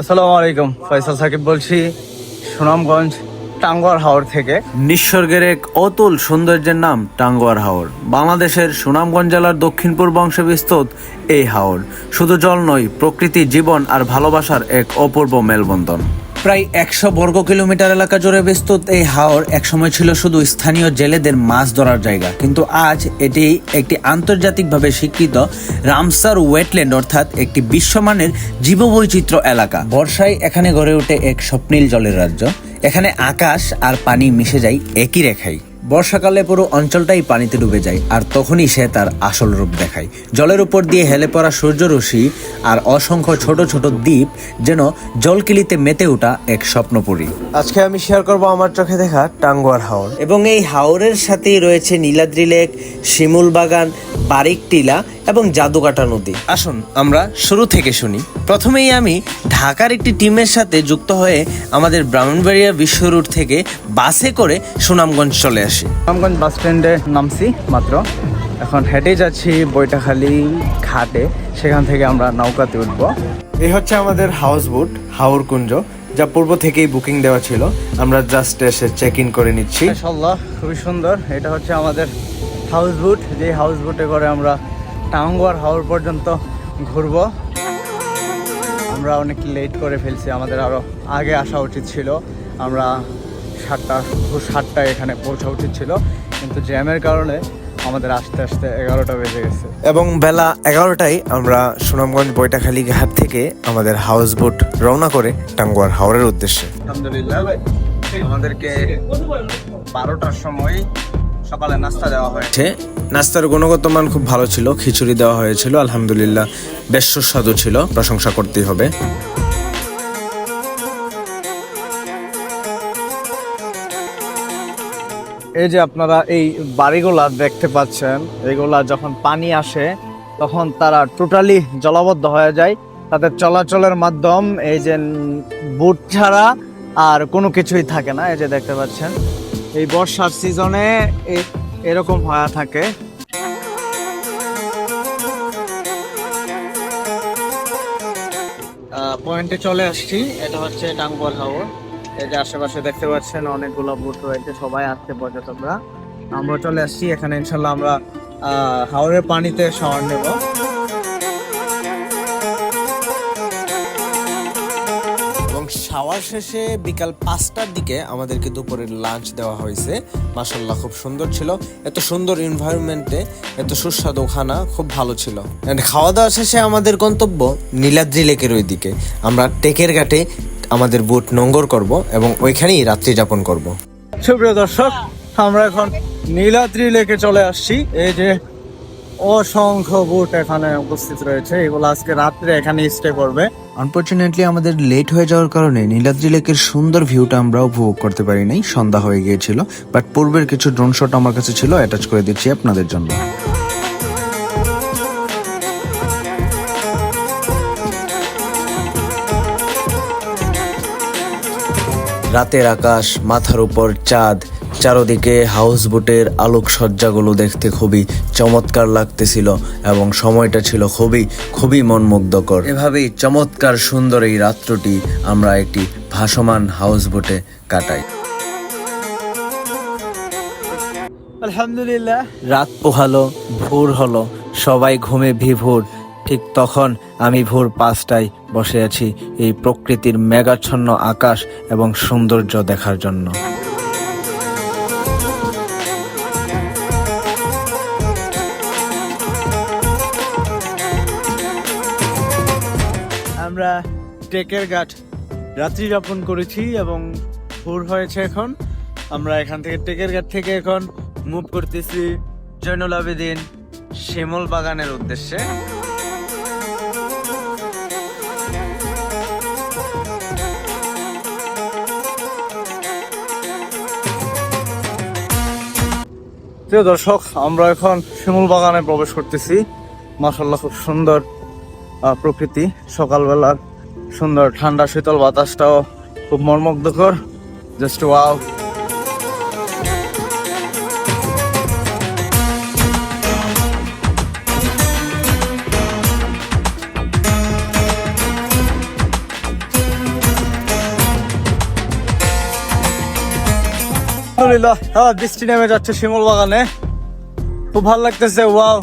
আসসালামু আলাইকুম, ফয়সাল সাকিব বলছি সুনামগঞ্জ টাঙ্গুয়ার হাওর থেকে। নিসর্গের এক অতুল সৌন্দর্যের নাম টাঙ্গুয়ার হাওর। বাংলাদেশের সুনামগঞ্জ জেলার দক্ষিণ পূর্ব অংশে বিস্তৃত এই হাওর শুধু জল নয়, প্রকৃতি, জীবন আর ভালোবাসার এক অপূর্ব মেলবন্ধন। প্রায় 100 বর্গ কিলোমিটার এলাকা জুড়ে বিস্তৃত এই হাওর একসময় ছিল শুধু স্থানীয় জেলেদের মাছ ধরার জায়গা, কিন্তু আজ এটি একটি আন্তর্জাতিকভাবে স্বীকৃত রামসার ওয়েটল্যান্ড, অর্থাৎ একটি বিশ্বমানের জীববৈচিত্র্য এলাকা। বর্ষায় এখানে গড়ে ওঠে এক স্বপ্নীল জলের রাজ্য। এখানে আকাশ আর পানি মিশে যায় একই রেখায়। বর্ষাকালে পুরো অঞ্চলটাই পানিতে ডুবে যায়, আর তখনই সে তার আসল রূপ দেখায়। জলের উপর দিয়ে হেলে পড়া সূর্যরশ্মি আর অসংখ্য ছোট ছোট দ্বীপ যেন জলকিলিতে মেতে ওঠা এক স্বপ্নপুরী। আজকে আমি শেয়ার করব আমার চোখে দেখা টাঙ্গুয়ার হাওর, এবং এই হাওরের সাথেই রয়েছে নীলাদ্রি লেক, শিমুল বাগান, বারিক টিলা এবং জাদুকাটা নদী। আসুন আমরা শুরু থেকে শুনি। প্রথমেই আমি ঢাকার একটি টিমের সাথে যুক্ত হয়ে আমাদের ব্রাহ্মণবাড়িয়া বিশ্ব রুট থেকে বাসে করে সুনামগঞ্জ চলে আসি। সুনামগঞ্জ বাস স্ট্যান্ডে নামছি মাত্র, এখন হেঁটে যাচ্ছি বৈঠাখালী ঘাটে, সেখান থেকে আমরা নৌকাতে উঠবো। এই হচ্ছে আমাদের হাউস বোট হাওরকুঞ্জ, যা পূর্ব থেকেই বুকিং দেওয়া ছিল। আমরা জাস্ট এসে চেক ইন করে নিচ্ছি। মাশাআল্লাহ, খুবই সুন্দর। এটা হচ্ছে আমাদের হাউস বোট, যে হাউস বোটে করে আমরা টাঙ্গুয়ার হাওর পর্যন্ত ঘুরবো। আমরা অনেক লেট করে ফেলছি, আমাদের আরও আগে আসা উচিত ছিল। আমরা 7টায় এখানে পৌঁছা উচিত ছিল, কিন্তু জ্যামের কারণে আমাদের আসতে আসতে 11টা বেজে গেছে। এবং বেলা 11টায় আমরা সুনামগঞ্জ বৈঠাখালী ঘাট থেকে আমাদের হাউস বোট রওনা করে টাঙ্গুয়ার হাওরের উদ্দেশ্যে। আলহামদুলিল্লাহ, আমাদেরকে 12টার সময় সকালে নাস্তা দেওয়া হয়েছে। নাস্তার গুণগত মান খুব ভালো ছিল, খিচুড়ি দেওয়া হয়েছিল, আলহামদুলিল্লাহ বেশ সুস্বাদু ছিল, প্রশংসা করতেই হবে। এই যে আপনারা এই বাড়িগুলা দেখতে পাচ্ছেন, এগুলা যখন পানি আসে তখন তারা টোটালি জলাবদ্ধ হয়ে যায়। তাদের চলাচলের মাধ্যম এই যে বুট ছাড়া আর কোনো কিছুই থাকে না। এই যে দেখতে পাচ্ছেন, এই বর্ষার সিজনে এরকম হয়ে থাকে। পয়েন্টে চলে আসছি, এটা হচ্ছে টাঙ্গুয়ার হাওর। এই যে আশেপাশে দেখতে পাচ্ছেন অনেকগুলো বোট রয়েছে, সবাই আসছে পর্যটকরা। আমরা চলে আসছি এখানে, ইনশাল্লাহ আমরা হাওরের পানিতে শাওয়ার নেব। এবং শাওয়ার শেষে বিকাল 5টার দিকে আমাদেরকে দুপুরের লাঞ্চ দেওয়া হয়েছে। মাশাআল্লাহ খুব সুন্দর ছিল, এত সুন্দর এনভায়রনমেন্টে এত সুস্বাদু খানা, খুব ভালো ছিল। এন্ড খাওয়া দাওয়া শেষে আমাদের গন্তব্য নীলাদ্রি লেকের ওই দিকে। আমরা টেকের ঘাটে আমাদের বোট নোঙ্গর করব এবং ওইখানেই রাত্রি যাপন করব। সুপ্রিয় দর্শক, আমরা এখন নীলাদ্রি লেকে চলে আসছি। এই যে অসংখ্য বোট এখানে উপস্থিত রয়েছে, এগুলো আজকে রাত্রে এখানে স্টে করবে। আনফরচুনেটলি আমাদের লেট হয়ে যাওয়ার কারণে নীলাদ্রি লেকের সুন্দর ভিউটা আমরা উপভোগ করতে পারি নাই, সন্ধ্যা হয়ে গিয়েছিল। বাট পূর্বের কিছু ড্রোন শট আমার কাছে ছিল, অ্যাটাচ করে দিচ্ছি আপনাদের জন্য। রাতের আকাশ, মাথার উপর চাঁদ, চারদিকে হাউস বোটের আলোকসজ্জাগুলো দেখতে খুবই চমৎকার লাগতেছিল এবং সময়টা ছিল খুবই মনমুগ্ধকর। এভাবেই চমৎকার সুন্দর এই রাত্রটি আমরা একটি ভাসমান হাউস বোটে কাটাই। আলহামদুলিল্লাহ, রাত পোহালো, ভোর হলো, সবাই ঘুমে বিভোর। ঠিক তখন আমি ভোর 5টায় বসে আছি এই প্রকৃতির মেঘাচ্ছন্ন আকাশ এবং সৌন্দর্য দেখার জন্য। আমরা টেকের ঘাট রাত্রি যাপন করেছি এবং ভোর হয়েছে এখন। আমরা এখান থেকে টেকের ঘাট থেকে এখন মুভ করতেছি জয়নুল আবেদিন শিমুল বাগানের উদ্দেশ্যে। প্রিয় দর্শক, আমরা এখন শিমুল বাগানে প্রবেশ করতেছি। মাশাআল্লাহ, খুব সুন্দর প্রকৃতি, সকালবেলার সুন্দর ঠান্ডা শীতল বাতাসটাও খুব মর্মুগ্ধকর। Just wow. আলহামদুলিল্লাহ বৃষ্টি নেমে যাচ্ছে শিমুল বাগানে, খুব ভালো লাগতেছে। ওয়াও,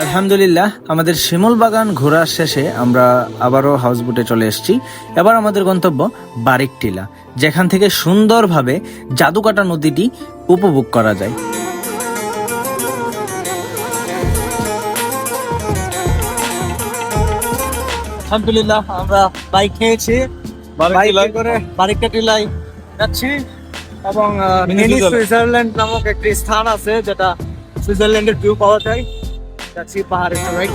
আলহামদুলিল্লাহ আমাদের শিমুল বাগান ঘোরার শেষে আমরা আবারও হাউসবোটে চলে এসেছি। এবার আমাদের গন্তব্য বারিক টিলা, যেখান থেকে সুন্দরভাবে জাদুকাটা নদীটি উপভোগ করা যায়। আলহামদুলিল্লাহ আমরা বাইক নিয়েছি, বাইক করে বারিকটা টিলায় যাচ্ছি এবং মিনি সুইজারল্যান্ড নামক একটি স্থান আছে যেটা সুইজারল্যান্ডের ভিউ পাওয়া যায়। যাচ্ছি পাহাড়ে চড়াই।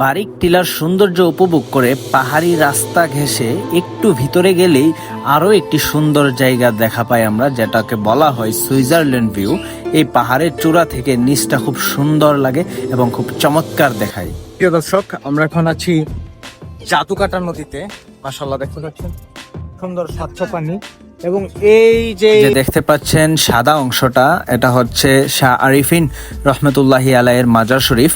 বারিক টিলার সৌন্দর্য উপভোগ করে পাহাড়ি রাস্তা ঘেঁষে একটু ভিতরে গেলেই আরও একটি সুন্দর জায়গা দেখা পাই আমরা, যেটাকে বলা হয় সুইজারল্যান্ড ভিউ। এই পাহাড়ের চূড়া থেকে নিচটা খুব সুন্দর লাগে এবং খুব চমৎকার দেখায়। প্রিয় দর্শক, আমরা এখন আছি জাদুকাটা নদীতে। মাশাআল্লাহ, দেখতে পাচ্ছেন সুন্দর স্বচ্ছ পানি এবং এই যে দেখতে পাচ্ছেন সাদা অংশটা, এটা হচ্ছে শাহ আরিফিন রহমতুল্লাহি আলাইয়ের মাজার শরীফ,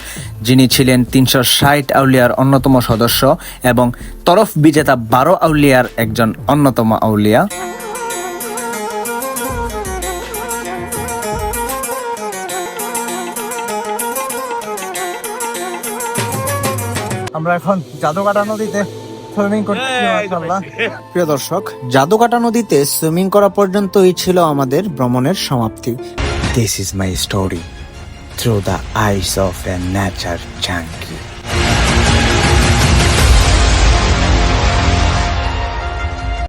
যিনি ছিলেন 360 আউলিয়ার অন্যতম সদস্য এবং তরফ বিজেতা 12 আউলিয়ার একজন অন্যতম আউলিয়া। আমরা এখন জাদুকাটা নদীতে সুইমিং করছি। মাশাআল্লাহ। প্রিয় দর্শক, জাদুকাটা নদীতে সুইমিং করা পর্যন্তই ছিল আমাদের ভ্রমণের সমাপ্তি। This is my story through the eyes of A nature junky.